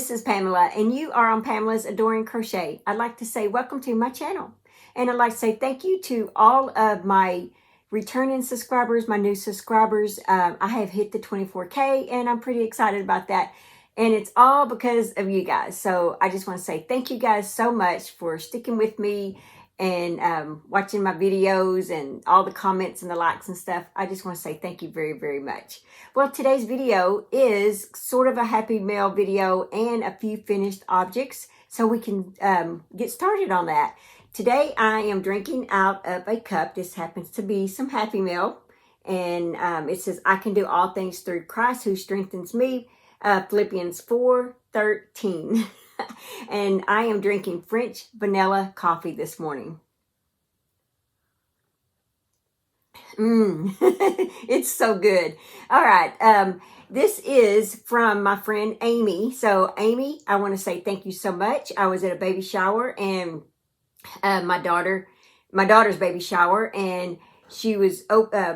this is Pamela, and you are on Pamela's Adoring Crochet. I'd like to say welcome to my channel, and I'd like to say thank you to all of my returning subscribers, my new subscribers. I have hit the 24K, and I'm pretty excited about that, and it's all because of you guys. So I just want to say thank you guys so much for sticking with me and watching my videos and all the comments and the likes and stuff. I just want to say thank you very, very much. Well, today's video is sort of a happy mail video and a few finished objects, so we can get started on that. Today I am drinking out of a cup. This happens to be some happy mail, and it says, I can do all things through Christ who strengthens me, Philippians 4:13. And I am drinking French vanilla coffee this morning. It's so good. All right. This is from my friend Amy. So Amy, I want to say thank you so much. I was at a baby shower, and my daughter's baby shower, and she was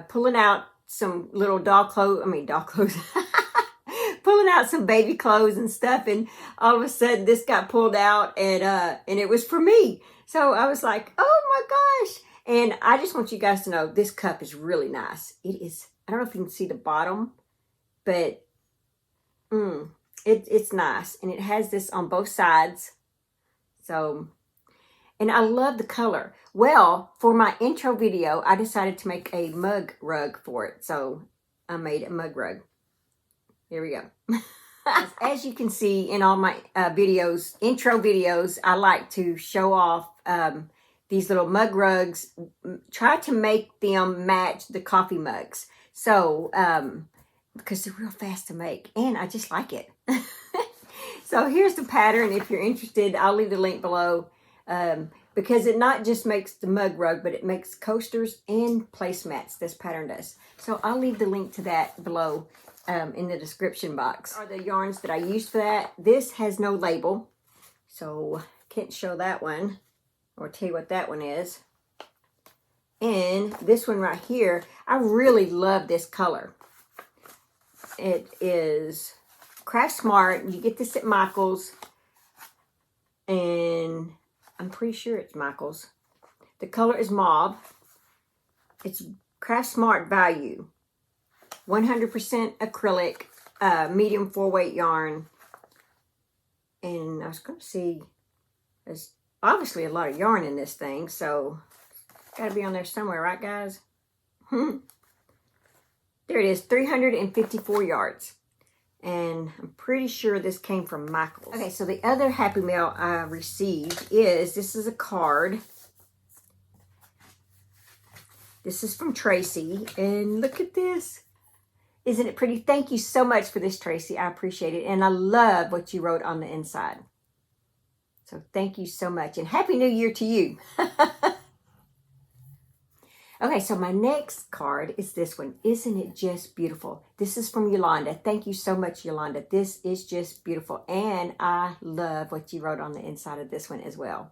pulling out some little doll clothes. Pulling out some baby clothes and stuff, and all of a sudden this got pulled out, and it was for me. So I was like, oh my gosh. And I just want you guys to know this cup is really nice. It is, I don't know if you can see the bottom, but it's nice, and it has this on both sides. So, and I love the color. Well, for my intro video, I decided to make a mug rug for it. So I made a mug rug. Here we go. As you can see in all my videos, intro videos, I like to show off these little mug rugs. Try to make them match the coffee mugs. So, because they're real fast to make, and I just like it. So here's the pattern. If you're interested, I'll leave the link below. Because it not just makes the mug rug, but it makes coasters and placemats, this pattern does. So I'll leave the link to that below. In the description box are the yarns that I used for that. This has no label, so can't show that one or tell you what that one is. And this one right here, I really love this color. It is Craft Smart. You get this at Michael's, and I'm pretty sure it's Michael's. The color is mauve. It's Craft Smart Value. 100% acrylic, medium 4-weight yarn. And I was going to see, there's obviously a lot of yarn in this thing, so it's got to be on there somewhere, right guys? There it is, 354 yards. And I'm pretty sure this came from Michael's. Okay, so the other Happy Mail I received is, this is a card. This is from Tracy, and look at this. Isn't it pretty? Thank you so much for this, Tracy. I appreciate it. And I love what you wrote on the inside. So thank you so much. And Happy New Year to you. Okay, so my next card is this one. Isn't it just beautiful? This is from Yolanda. Thank you so much, Yolanda. This is just beautiful. And I love what you wrote on the inside of this one as well.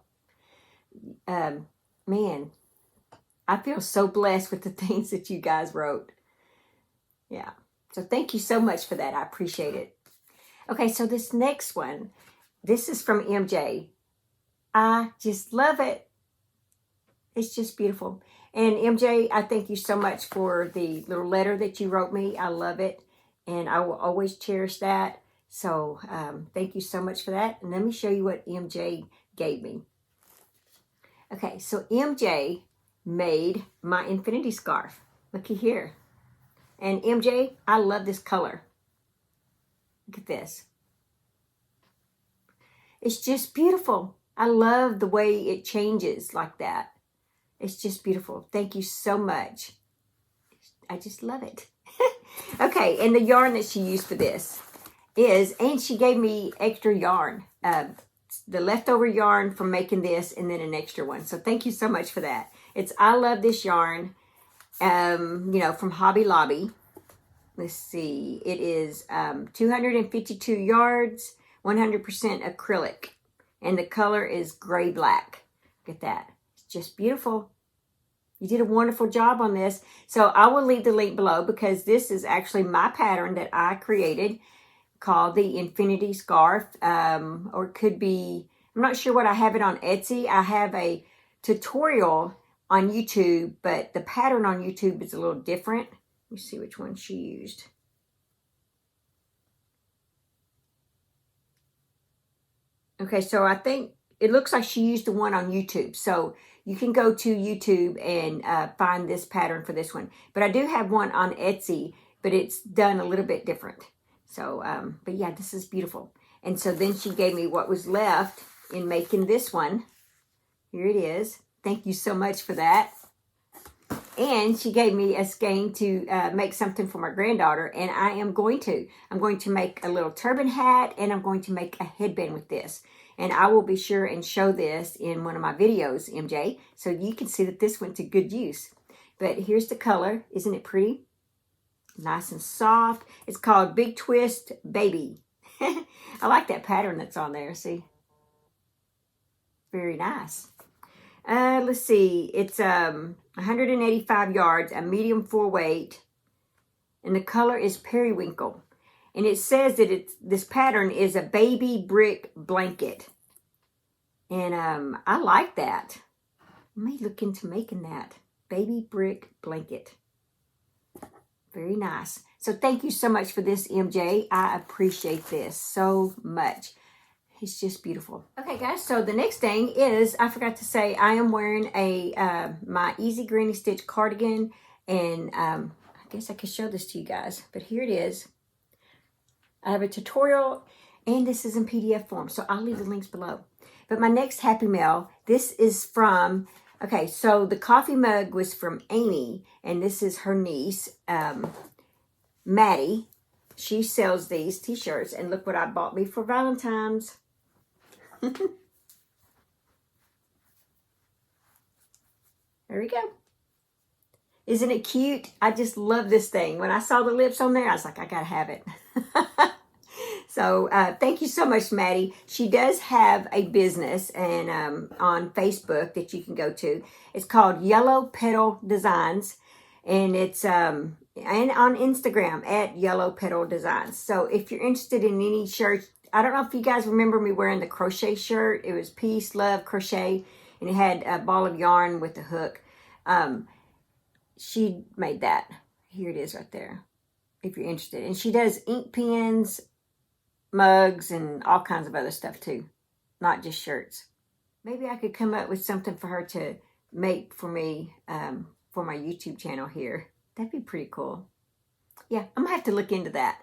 Man, I feel so blessed with the things that you guys wrote. Yeah. So thank you so much for that. I appreciate it. Okay, so this next one, this is from MJ. I just love it. It's just beautiful. And MJ, I thank you so much for the little letter that you wrote me. I love it, and I will always cherish that. So thank you so much for that. And let me show you what MJ gave me. Okay, so MJ made my infinity scarf. Looky here. And MJ, I love this color. Look at this. It's just beautiful. I love the way it changes like that. It's just beautiful. Thank you so much. I just love it. Okay, and the yarn that she used for this is, and she gave me extra yarn. The leftover yarn from making this, and then an extra one. So thank you so much for that. It's I Love This Yarn. You know, from Hobby Lobby. Let's see. It is 252 yards, 100% acrylic. And the color is gray black. Look at that. It's just beautiful. You did a wonderful job on this. So I will leave the link below, because this is actually my pattern that I created called the Infinity Scarf, or it could be, I'm not sure what I have it on Etsy. I have a tutorial on YouTube, but the pattern on YouTube is a little different. Let me see which one she used. Okay, so I think it looks like she used the one on YouTube. So you can go to YouTube and find this pattern for this one. But I do have one on Etsy, but it's done a little bit different. So, but yeah, this is beautiful. And so then she gave me what was left in making this one. Here it is. Thank you so much for that. And she gave me a skein to make something for my granddaughter, and I'm going to make a little turban hat, and I'm going to make a headband with this. And I will be sure and show this in one of my videos, MJ, so you can see that this went to good use. But here's the color. Isn't it pretty? Nice and soft. It's called Big Twist Baby. I like that pattern that's on there, see? Very nice. Let's see. It's 185 yards, a medium 4-weight, and the color is periwinkle. And it says that this pattern is a baby brick blanket. And I like that. I may look into making that. Baby brick blanket. Very nice. So thank you so much for this, MJ. I appreciate this so much. It's just beautiful. Okay, guys, so the next thing is, I forgot to say, I am wearing my Easy Granny Stitch cardigan, and I guess I could show this to you guys, but here it is. I have a tutorial, and this is in PDF form, so I'll leave the links below. But my next Happy Mail, this is from, okay, so the coffee mug was from Amy, and this is her niece, Maddie. She sells these t-shirts, and look what I bought me for Valentine's. There we go. Isn't it cute? I just love this thing. When I saw the lips on there, I was like, I gotta have it. So thank you so much, Maddie. She does have a business and on Facebook that you can go to. It's called Yellow Petal Designs, and it's and on Instagram at Yellow Petal Designs. So if you're interested in any shirts, I don't know if you guys remember me wearing the crochet shirt. It was Peace, Love, Crochet, and it had a ball of yarn with a hook. She made that. Here it is right there, if you're interested. And she does ink pens, mugs, and all kinds of other stuff too, not just shirts. Maybe I could come up with something for her to make for me for my YouTube channel here. That'd be pretty cool. Yeah, I'm gonna have to look into that.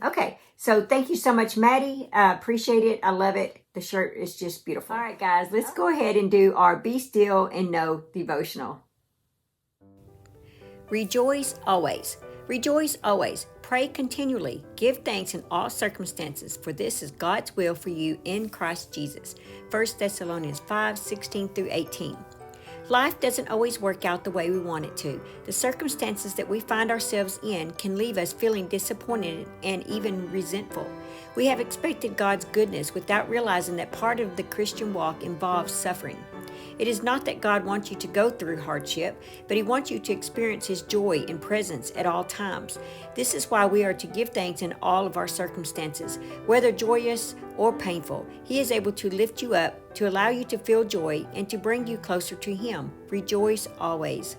Okay, so thank you so much, Maddie. I appreciate it. I love it. The shirt is just beautiful. All right, guys, let's go ahead and do our Be Still and Know devotional. Rejoice always. Rejoice always. Pray continually. Give thanks in all circumstances, for this is God's will for you in Christ Jesus. 1 Thessalonians 5:16-18. Life doesn't always work out the way we want it to. The circumstances that we find ourselves in can leave us feeling disappointed and even resentful. We have expected God's goodness without realizing that part of the Christian walk involves suffering. It is not that God wants you to go through hardship, but He wants you to experience His joy and presence at all times. This is why we are to give thanks in all of our circumstances, whether joyous or painful. He is able to lift you up, to allow you to feel joy, and to bring you closer to Him. Rejoice always.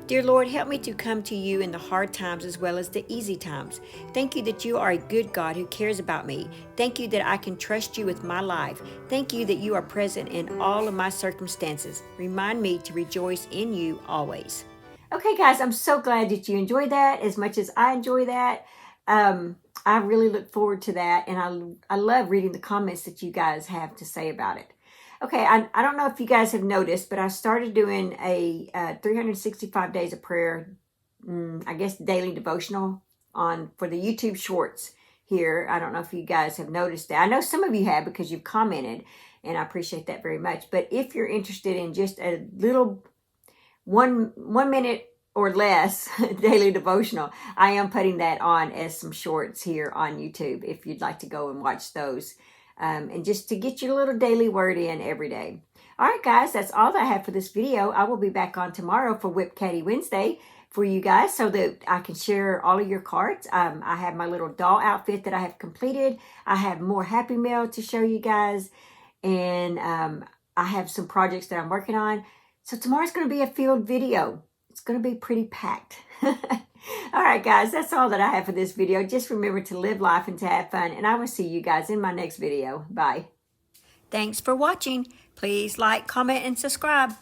Dear Lord, help me to come to you in the hard times as well as the easy times. Thank you that you are a good God who cares about me. Thank you that I can trust you with my life. Thank you that you are present in all of my circumstances. Remind me to rejoice in you always. Okay, guys, I'm so glad that you enjoyed that as much as I enjoy that. I really look forward to that, and I love reading the comments that you guys have to say about it. Okay, I don't know if you guys have noticed, but I started doing a 365 days of prayer, I guess daily devotional for the YouTube shorts here. I don't know if you guys have noticed that. I know some of you have because you've commented, and I appreciate that very much. But if you're interested in just a little 1 minute or less daily devotional, I am putting that on as some shorts here on YouTube if you'd like to go and watch those. And just to get your little daily word in every day. All right, guys, that's all that I have for this video. I will be back on tomorrow for Whip Caddy Wednesday for you guys so that I can share all of your cards. I have my little doll outfit that I have completed. I have more Happy Mail to show you guys. And I have some projects that I'm working on. So tomorrow's going to be a field video. It's going to be pretty packed. All right, guys, that's all that I have for this video. Just remember to live life and to have fun. And I will see you guys in my next video. Bye. Thanks for watching. Please like, comment, and subscribe.